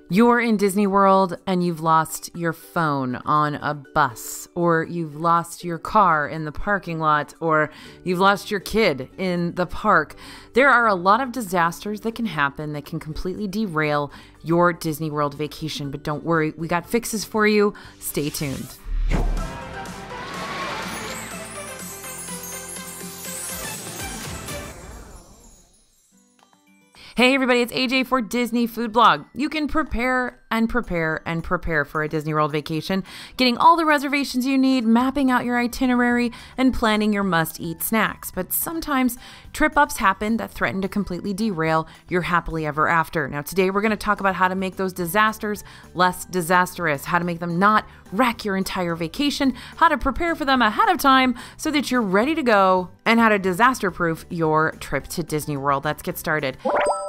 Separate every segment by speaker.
Speaker 1: You're in Disney World and you've lost your phone on a bus, or you've lost your car in the parking lot, or you've lost your kid in the park. There are a lot of disasters that can happen that can completely derail your Disney World vacation. But don't worry, we got fixes for you. Stay tuned. Hey everybody, it's AJ for Disney Food Blog. You can prepare for a Disney World vacation, getting all the reservations you need, mapping out your itinerary, and planning your must-eat snacks. But sometimes trip-ups happen that threaten to completely derail your happily ever after. Now today we're going to talk about how to make those disasters less disastrous, how to make them not wreck your entire vacation, how to prepare for them ahead of time so that you're ready to go, and how to disaster-proof your trip to Disney World. Let's get started.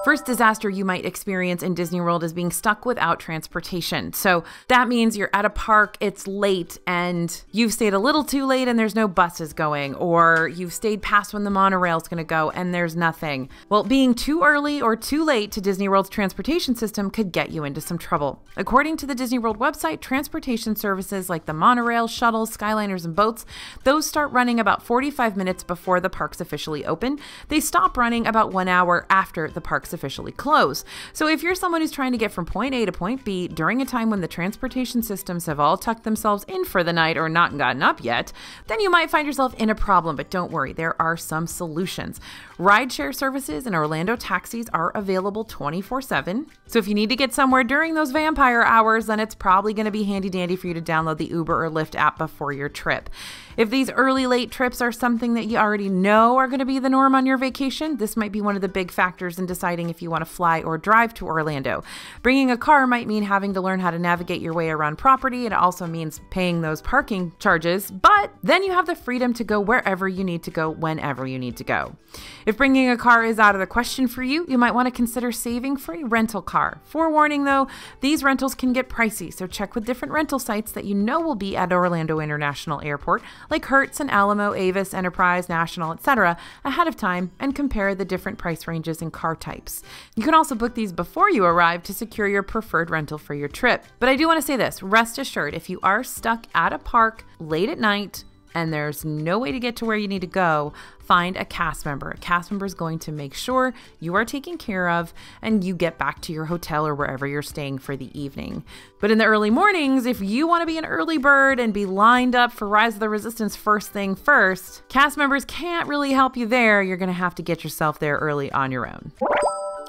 Speaker 1: First disaster you might experience in Disney World is being stuck without transportation. So that means you're at a park, it's late, and you've stayed a little too late and there's no buses going, or you've stayed past when the monorail's gonna go and there's nothing. Well, being too early or too late to Disney World's transportation system could get you into some trouble. According to the Disney World website, transportation services like the monorail, shuttles, Skyliners, and boats, those start running about 45 minutes before the parks officially open. They stop running about 1 hour after the parks officially close. So if you're someone who's trying to get from point A to point B during a time when the transportation systems have all tucked themselves in for the night or not gotten up yet, then you might find yourself in a problem. But don't worry, there are some solutions. Rideshare services and Orlando taxis are available 24/7. So if you need to get somewhere during those vampire hours, then it's probably going to be handy dandy for you to download the Uber or Lyft app before your trip. If these early late trips are something that you already know are going to be the norm on your vacation, this might be one of the big factors in deciding if you want to fly or drive to Orlando. Bringing a car might mean having to learn how to navigate your way around property. It also means paying those parking charges, but then you have the freedom to go wherever you need to go, whenever you need to go. If bringing a car is out of the question for you, you might want to consider saving for a rental car. Forewarning though, these rentals can get pricey, so check with different rental sites that you know will be at Orlando International Airport, like Hertz and Alamo, Avis, Enterprise, National, etc., ahead of time, and compare the different price ranges and car types. You can also book these before you arrive to secure your preferred rental for your trip. But I do want to say this, rest assured, if you are stuck at a park late at night and there's no way to get to where you need to go, find a cast member. A cast member is going to make sure you are taken care of and you get back to your hotel or wherever you're staying for the evening. But in the early mornings, if you want to be an early bird and be lined up for Rise of the Resistance first thing first, cast members can't really help you there. You're going to have to get yourself there early on your own.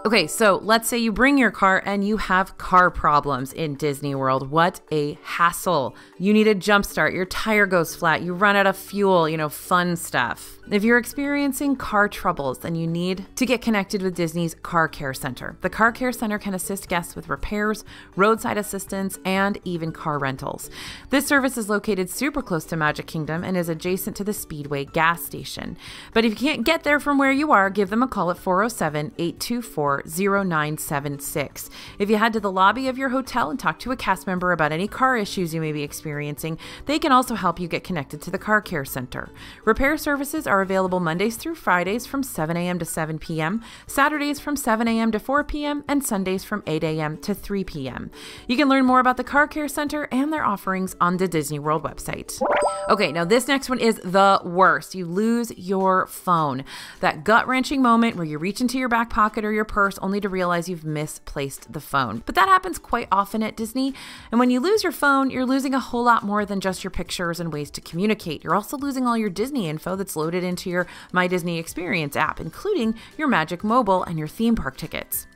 Speaker 1: Okay, so let's say you bring your car and you have car problems in Disney World. What a hassle. You need a jump start, your tire goes flat, you run out of fuel, fun stuff. If you're experiencing car troubles, then you need to get connected with Disney's Car Care Center. The Car Care Center can assist guests with repairs, roadside assistance, and even car rentals. This service is located super close to Magic Kingdom and is adjacent to the Speedway gas station. But if you can't get there from where you are, give them a call at 407-824-0976. If you head to the lobby of your hotel and talk to a cast member about any car issues you may be experiencing, they can also help you get connected to the Car Care Center. Repair services are available Mondays through Fridays from 7 a.m. to 7 p.m., Saturdays from 7 a.m. to 4 p.m., and Sundays from 8 a.m. to 3 p.m. You can learn more about the Car Care Center and their offerings on the Disney World website. Okay, now this next one is the worst. You lose your phone. That gut-wrenching moment where you reach into your back pocket or your purse only to realize you've misplaced the phone. But that happens quite often at Disney. And when you lose your phone, you're losing a whole lot more than just your pictures and ways to communicate. You're also losing all your Disney info that's loaded into your My Disney Experience app, including your Magic Mobile and your theme park tickets.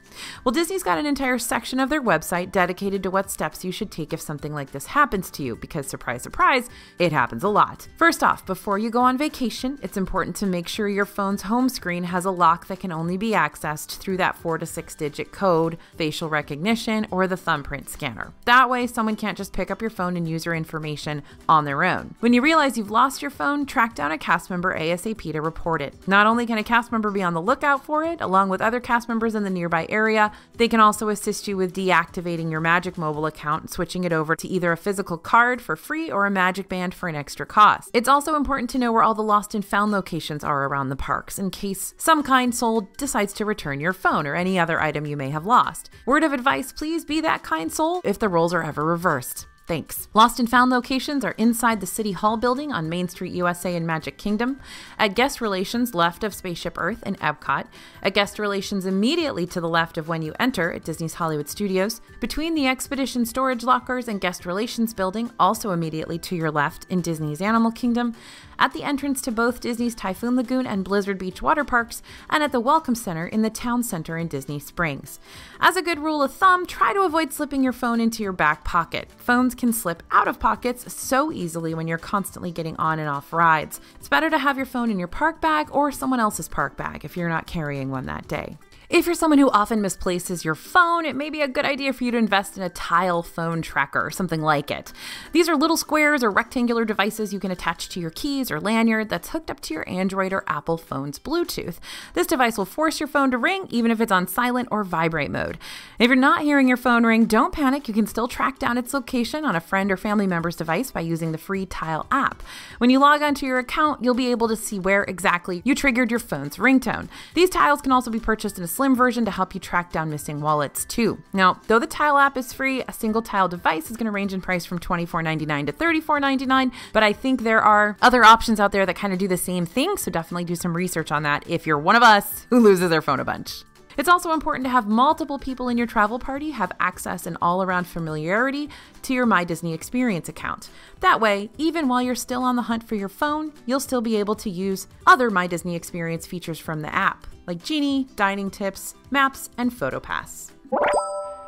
Speaker 1: Well, Disney's got an entire section of their website dedicated to what steps you should take if something like this happens to you, because surprise, surprise, it happens a lot. First off, before you go on vacation, it's important to make sure your phone's home screen has a lock that can only be accessed through that 4 to 6 digit code, facial recognition, or the thumbprint scanner. That way, someone can't just pick up your phone and use your information on their own. When you realize you've lost your phone, track down a cast member ASAP to report it. Not only can a cast member be on the lookout for it, along with other cast members in the nearby area, area. They can also assist you with deactivating your Magic Mobile account and switching it over to either a physical card for free or a Magic Band for an extra cost. It's also important to know where all the lost and found locations are around the parks in case some kind soul decides to return your phone or any other item you may have lost. Word of advice, please be that kind soul if the roles are ever reversed. Thanks. Lost and found locations are inside the City Hall building on Main Street USA in Magic Kingdom, at Guest Relations left of Spaceship Earth in Epcot, at Guest Relations immediately to the left of when you enter at Disney's Hollywood Studios, between the Expedition Storage Lockers and Guest Relations building, also immediately to your left in Disney's Animal Kingdom, at the entrance to both Disney's Typhoon Lagoon and Blizzard Beach water parks, and at the Welcome Center in the Town Center in Disney Springs. As a good rule of thumb, try to avoid slipping your phone into your back pocket. Phones can slip out of pockets so easily when you're constantly getting on and off rides. It's better to have your phone in your park bag or someone else's park bag if you're not carrying one that day. If you're someone who often misplaces your phone, it may be a good idea for you to invest in a tile phone tracker or something like it. These are little squares or rectangular devices you can attach to your keys or lanyard that's hooked up to your Android or Apple phone's Bluetooth. This device will force your phone to ring even if it's on silent or vibrate mode. If you're not hearing your phone ring, don't panic. You can still track down its location on a friend or family member's device by using the free Tile app. When you log onto your account, you'll be able to see where exactly you triggered your phone's ringtone. These tiles can also be purchased in a slim version to help you track down missing wallets too. Now, though the Tile app is free, a single Tile device is going to range in price from $24.99 to $34.99, but I think there are other options out there that kind of do the same thing, so definitely do some research on that if you're one of us who loses their phone a bunch. It's also important to have multiple people in your travel party have access and all-around familiarity to your My Disney Experience account. That way, even while you're still on the hunt for your phone, you'll still be able to use other My Disney Experience features from the app, like Genie, Dining Tips, Maps, and PhotoPass.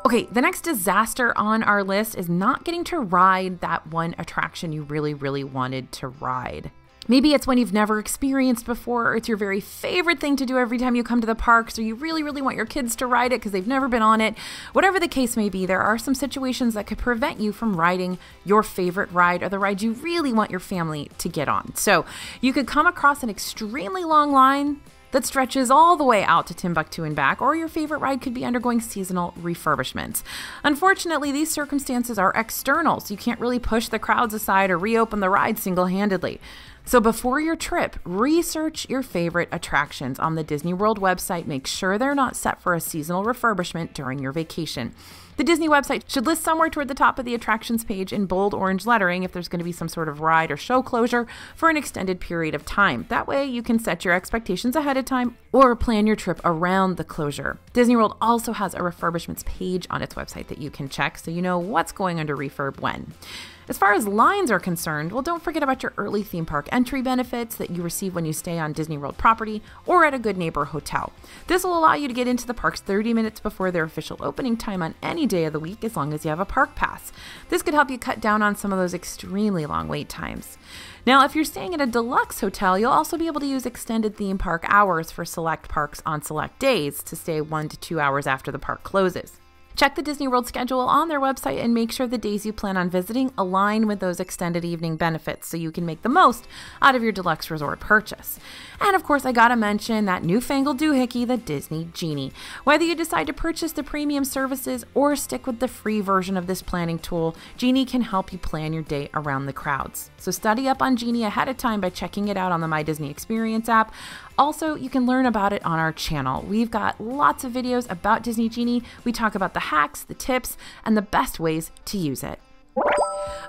Speaker 1: Okay, the next disaster on our list is not getting to ride that one attraction you really, really wanted to ride. Maybe it's one you've never experienced before, or it's your very favorite thing to do every time you come to the parks, or you really, really want your kids to ride it because they've never been on it. Whatever the case may be, there are some situations that could prevent you from riding your favorite ride or the ride you really want your family to get on. So you could come across an extremely long line that stretches all the way out to Timbuktu and back, or your favorite ride could be undergoing seasonal refurbishments. Unfortunately, these circumstances are external, so you can't really push the crowds aside or reopen the ride single-handedly. So before your trip, research your favorite attractions on the Disney World website. Make sure they're not set for a seasonal refurbishment during your vacation. The Disney website should list somewhere toward the top of the attractions page in bold orange lettering if there's going to be some sort of ride or show closure for an extended period of time. That way you can set your expectations ahead of time or plan your trip around the closure. Disney World also has a refurbishments page on its website that you can check so you know what's going under refurb when. As far as lines are concerned, well, don't forget about your early theme park entry benefits that you receive when you stay on Disney World property or at a Good Neighbor hotel. This will allow you to get into the parks 30 minutes before their official opening time on any day of the week as long as you have a park pass. This could help you cut down on some of those extremely long wait times. Now, if you're staying at a deluxe hotel, you'll also be able to use extended theme park hours for select parks on select days to stay 1 to 2 hours after the park closes. Check the Disney World schedule on their website and make sure the days you plan on visiting align with those extended evening benefits so you can make the most out of your deluxe resort purchase. And of course, I gotta mention that newfangled doohickey, the Disney Genie. Whether you decide to purchase the premium services or stick with the free version of this planning tool, Genie can help you plan your day around the crowds. So study up on Genie ahead of time by checking it out on the My Disney Experience app. Also, you can learn about it on our channel. We've got lots of videos about Disney Genie. We talk about the hacks, the tips, and the best ways to use it.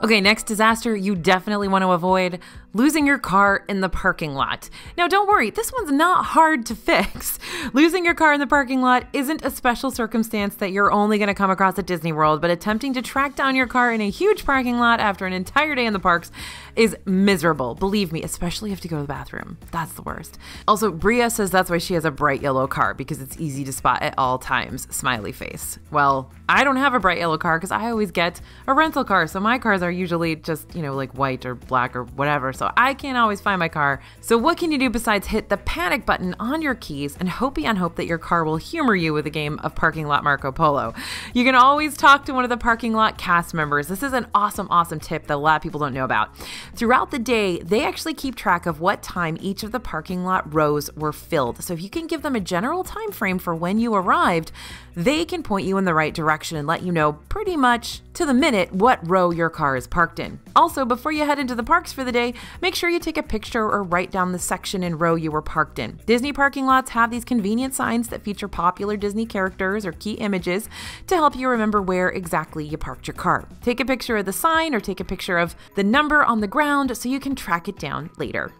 Speaker 1: Okay, next disaster you definitely want to avoid: losing your car in the parking lot. Now don't worry, this one's not hard to fix. Losing your car in the parking lot isn't a special circumstance that you're only going to come across at Disney World, but attempting to track down your car in a huge parking lot after an entire day in the parks is miserable. Believe me, especially if you have to go to the bathroom. That's the worst. Also, Bria says that's why she has a bright yellow car, because it's easy to spot at all times. Smiley face. Well, I don't have a bright yellow car because I always get a rental car, so my cars are usually just, like white or black or whatever, so I can't always find my car. So what can you do besides hit the panic button on your keys and hope beyond hope that your car will humor you with a game of Parking Lot Marco Polo? You can always talk to one of the parking lot cast members. This is an awesome tip that a lot of people don't know about. Throughout the day, they actually keep track of what time each of the parking lot rows were filled. So if you can give them a general time frame for when you arrived, they can point you in the right direction and let you know pretty much to the minute what row your car is parked in. Also, before you head into the parks for the day, make sure you take a picture or write down the section and row you were parked in. Disney parking lots have these convenient signs that feature popular Disney characters or key images to help you remember where exactly you parked your car. Take a picture of the sign or take a picture of the number on the ground so you can track it down later.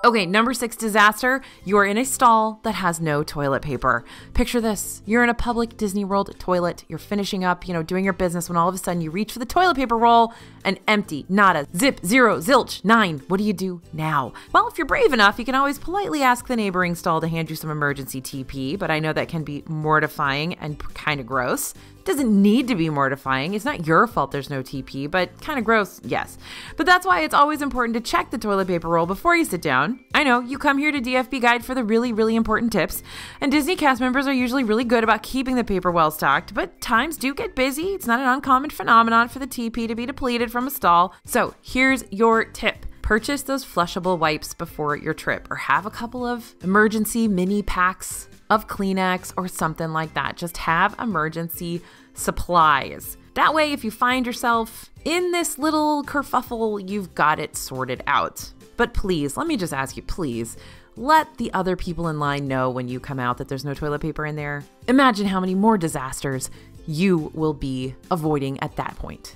Speaker 1: Okay, number 6 disaster. You are in a stall that has no toilet paper. Picture this. You're in a public Disney World toilet. You're finishing up, doing your business when all of a sudden you reach for the toilet paper roll and empty. Nada. Zip. Zero. Zilch. 9. What do you do now? Well, if you're brave enough, you can always politely ask the neighboring stall to hand you some emergency TP, but I know that can be mortifying and kind of gross. Doesn't need to be mortifying. It's not your fault there's no TP, but kind of gross, yes. But that's why it's always important to check the toilet paper roll before you sit down. I know, you come here to DFB Guide for the really, really important tips, and Disney cast members are usually really good about keeping the paper well stocked, but times do get busy. It's not an uncommon phenomenon for the TP to be depleted from a stall. So here's your tip. Purchase those flushable wipes before your trip, or have a couple of emergency mini packs of Kleenex or something like that. Just have emergency supplies. That way, if you find yourself in this little kerfuffle, you've got it sorted out. But please, let me just ask you, please, let the other people in line know when you come out that there's no toilet paper in there. Imagine how many more disasters you will be avoiding at that point.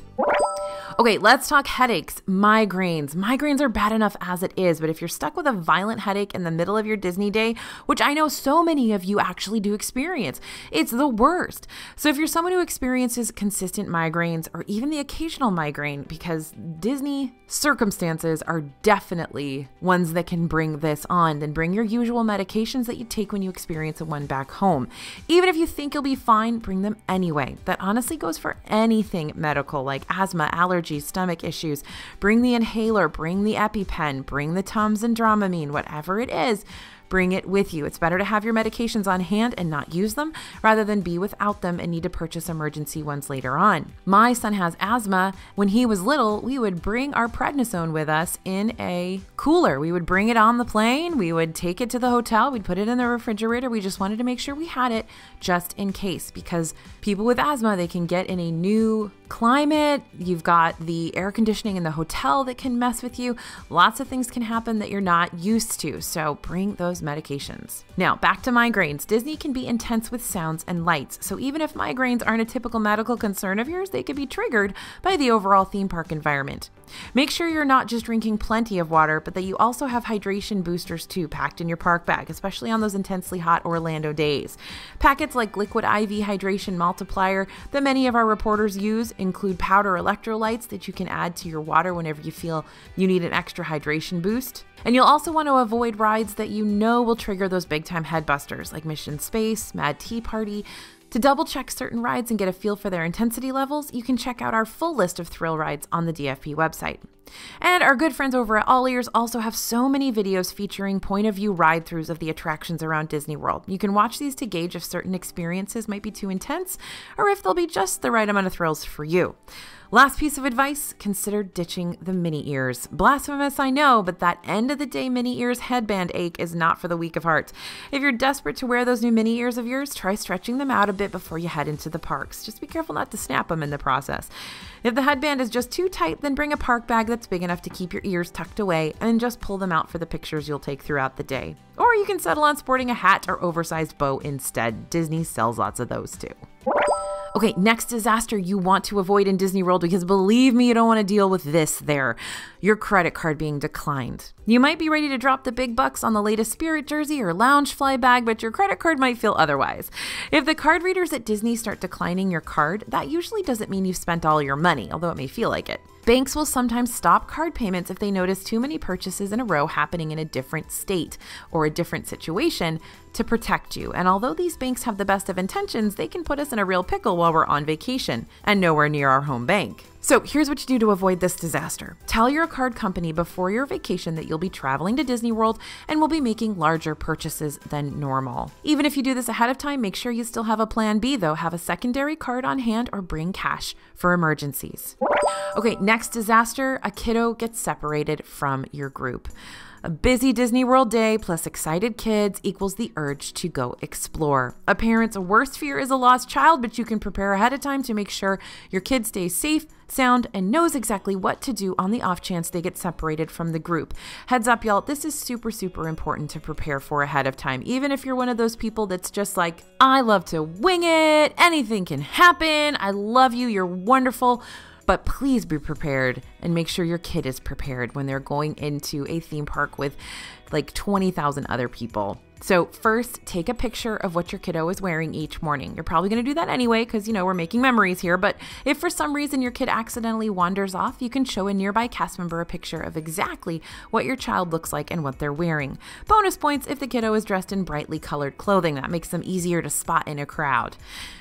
Speaker 1: Okay, let's talk headaches, migraines. Migraines are bad enough as it is, but if you're stuck with a violent headache in the middle of your Disney day, which I know so many of you actually do experience, it's the worst. So if you're someone who experiences consistent migraines or even the occasional migraine, because Disney circumstances are definitely ones that can bring this on, then bring your usual medications that you take when you experience one back home. Even if you think you'll be fine, bring them anyway. That honestly goes for anything medical like asthma, allergies, stomach issues. Bring the inhaler, bring the EpiPen, bring the Tums and Dramamine, whatever it is. Bring it with you. It's better to have your medications on hand and not use them rather than be without them and need to purchase emergency ones later on. My son has asthma. When he was little, we would bring our prednisone with us in a cooler. We would bring it on the plane. We would take it to the hotel. We'd put it in the refrigerator. We just wanted to make sure we had it just in case, because people with asthma, they can get in a new climate. You've got the air conditioning in the hotel that can mess with you. Lots of things can happen that you're not used to. So bring those medications. Now, back to migraines. Disney can be intense with sounds and lights. So even if migraines aren't a typical medical concern of yours, they can be triggered by the overall theme park environment. Make sure you're not just drinking plenty of water, but that you also have hydration boosters too packed in your park bag, especially on those intensely hot Orlando days. Packets like Liquid IV Hydration Multiplier that many of our reporters use include powder electrolytes that you can add to your water whenever you feel you need an extra hydration boost. And you'll also want to avoid rides that you know will trigger those big time headbusters like Mission Space, Mad Tea Party. To double check certain rides and get a feel for their intensity levels, you can check out our full list of thrill rides on the DFP website. And our good friends over at All Ears also have so many videos featuring point of view ride-throughs of the attractions around Disney World. You can watch these to gauge if certain experiences might be too intense or if they'll be just the right amount of thrills for you. Last piece of advice, consider ditching the mini ears. Blasphemous, I know, but that end of the day mini ears headband ache is not for the weak of heart. If you're desperate to wear those new mini ears of yours, try stretching them out a bit before you head into the parks. Just be careful not to snap them in the process. If the headband is just too tight, then bring a park bag that's big enough to keep your ears tucked away and just pull them out for the pictures you'll take throughout the day. Or you can settle on sporting a hat or oversized bow instead. Disney sells lots of those too. Okay, next disaster you want to avoid in Disney World, because believe me, you don't want to deal with this there. Your credit card being declined. You might be ready to drop the big bucks on the latest Spirit jersey or Loungefly bag, but your credit card might feel otherwise. If the card readers at Disney start declining your card, that usually doesn't mean you've spent all your money, although it may feel like it. Banks will sometimes stop card payments if they notice too many purchases in a row happening in a different state or a different situation to protect you. And although these banks have the best of intentions, they can put us in a real pickle while we're on vacation and nowhere near our home bank. So here's what you do to avoid this disaster. Tell your card company before your vacation that you'll be traveling to Disney World and will be making larger purchases than normal. Even if you do this ahead of time, make sure you still have a plan B though. Have a secondary card on hand or bring cash for emergencies. Okay, next disaster, a kiddo gets separated from your group. A busy Disney World day plus excited kids equals the urge to go explore. A parent's worst fear is a lost child, but you can prepare ahead of time to make sure your kid stays safe, sound, and knows exactly what to do on the off chance they get separated from the group. Heads up, y'all, this is super important to prepare for ahead of time. Even if you're one of those people that's just like, I love to wing it, anything can happen, I love you, you're wonderful. But please be prepared and make sure your kid is prepared when they're going into a theme park with like 20,000 other people. So first, take a picture of what your kiddo is wearing each morning. You're probably going to do that anyway because, you know, we're making memories here. But if for some reason your kid accidentally wanders off, you can show a nearby cast member a picture of exactly what your child looks like and what they're wearing. Bonus points if the kiddo is dressed in brightly colored clothing. That makes them easier to spot in a crowd.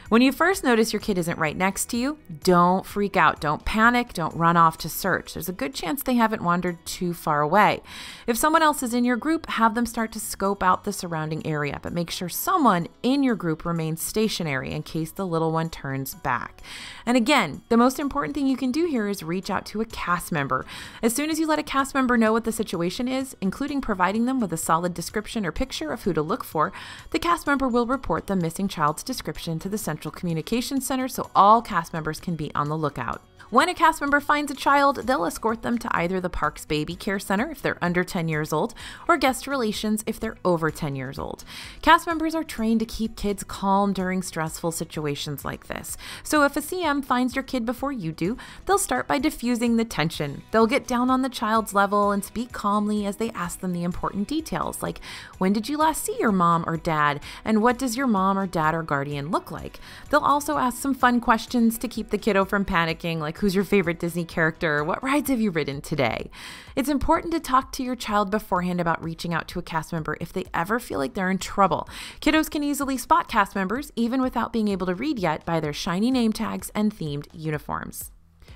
Speaker 1: When you first notice your kid isn't right next to you, don't freak out, don't panic, don't run off to search. There's a good chance they haven't wandered too far away. If someone else is in your group, have them start to scope out the surrounding area, but make sure someone in your group remains stationary in case the little one turns back. And again, the most important thing you can do here is reach out to a cast member. As soon as you let a cast member know what the situation is, including providing them with a solid description or picture of who to look for, the cast member will report the missing child's description to the Central Communications Center so all cast members can be on the lookout. When a cast member finds a child, they'll escort them to either the park's baby care center if they're under 10 years old or guest relations if they're over 10 years old. Cast members are trained to keep kids calm during stressful situations like this. So if a CM finds your kid before you do, they'll start by diffusing the tension. They'll get down on the child's level and speak calmly as they ask them the important details, like when did you last see your mom or dad, and what does your mom or dad or guardian look like? They'll also ask some fun questions to keep the kiddo from panicking, like who's your favorite Disney character? What rides have you ridden today? It's important to talk to your child beforehand about reaching out to a cast member if they ever feel like they're in trouble. Kiddos can easily spot cast members, even without being able to read yet, by their shiny name tags and themed uniforms.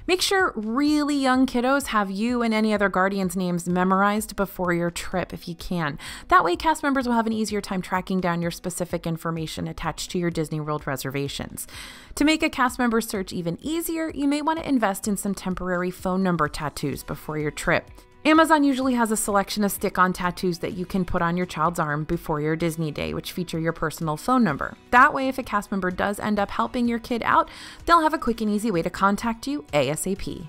Speaker 1: Make sure really young kiddos have you and any other guardians' names memorized before your trip if you can. That way, cast members will have an easier time tracking down your specific information attached to your Disney World reservations. To make a cast member search even easier, you may want to invest in some temporary phone number tattoos before your trip. Amazon usually has a selection of stick-on tattoos that you can put on your child's arm before your Disney day, which feature your personal phone number. That way, if a cast member does end up helping your kid out, they'll have a quick and easy way to contact you ASAP.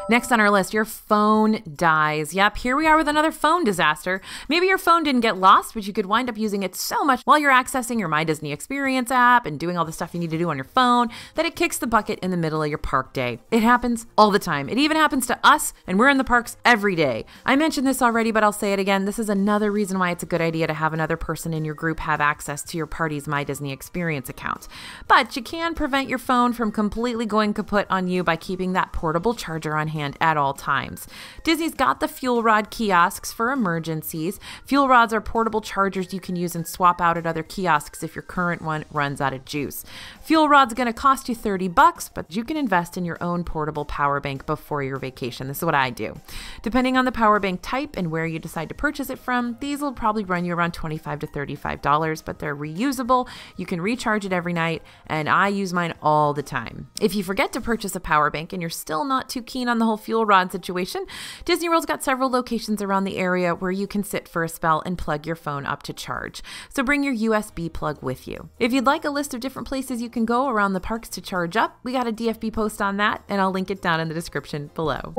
Speaker 1: Next on our list, your phone dies. Yep, here we are with another phone disaster. Maybe your phone didn't get lost, but you could wind up using it so much while you're accessing your My Disney Experience app and doing all the stuff you need to do on your phone that it kicks the bucket in the middle of your park day. It happens all the time. It even happens to us, and we're in the parks every day. I mentioned this already, but I'll say it again. This is another reason why it's a good idea to have another person in your group have access to your party's My Disney Experience account. But you can prevent your phone from completely going kaput on you by keeping that portable charger on hand at all times. Disney's got the fuel rod kiosks for emergencies. Fuel rods are portable chargers you can use and swap out at other kiosks if your current one runs out of juice. Fuel rod's going to cost you $30, but you can invest in your own portable power bank before your vacation. This is what I do. Depending on the power bank type and where you decide to purchase it from, these will probably run you around $25 to $35, but they're reusable. You can recharge it every night, and I use mine all the time. If you forget to purchase a power bank and you're still not too keen on the whole fuel rod situation, Disney World's got several locations around the area where you can sit for a spell and plug your phone up to charge. So bring your USB plug with you. If you'd like a list of different places you can go around the parks to charge up, we got a DFB post on that, and I'll link it down in the description below.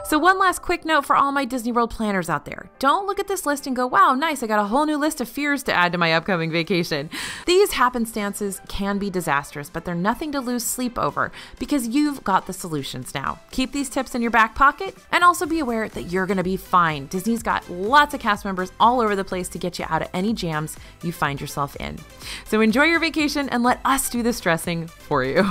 Speaker 1: So one last quick note for all my Disney World planners out there. Don't look at this list and go, wow, nice, I got a whole new list of fears to add to my upcoming vacation. These happenstances can be disastrous, but they're nothing to lose sleep over because you've got the solutions now. Keep these tips in your back pocket and also be aware that you're going to be fine. Disney's got lots of cast members all over the place to get you out of any jams you find yourself in. So enjoy your vacation and let us do the stressing for you.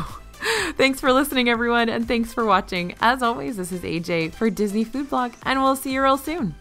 Speaker 1: Thanks for listening, everyone, and thanks for watching. As always, this is AJ for Disney Food Blog, and we'll see you real soon.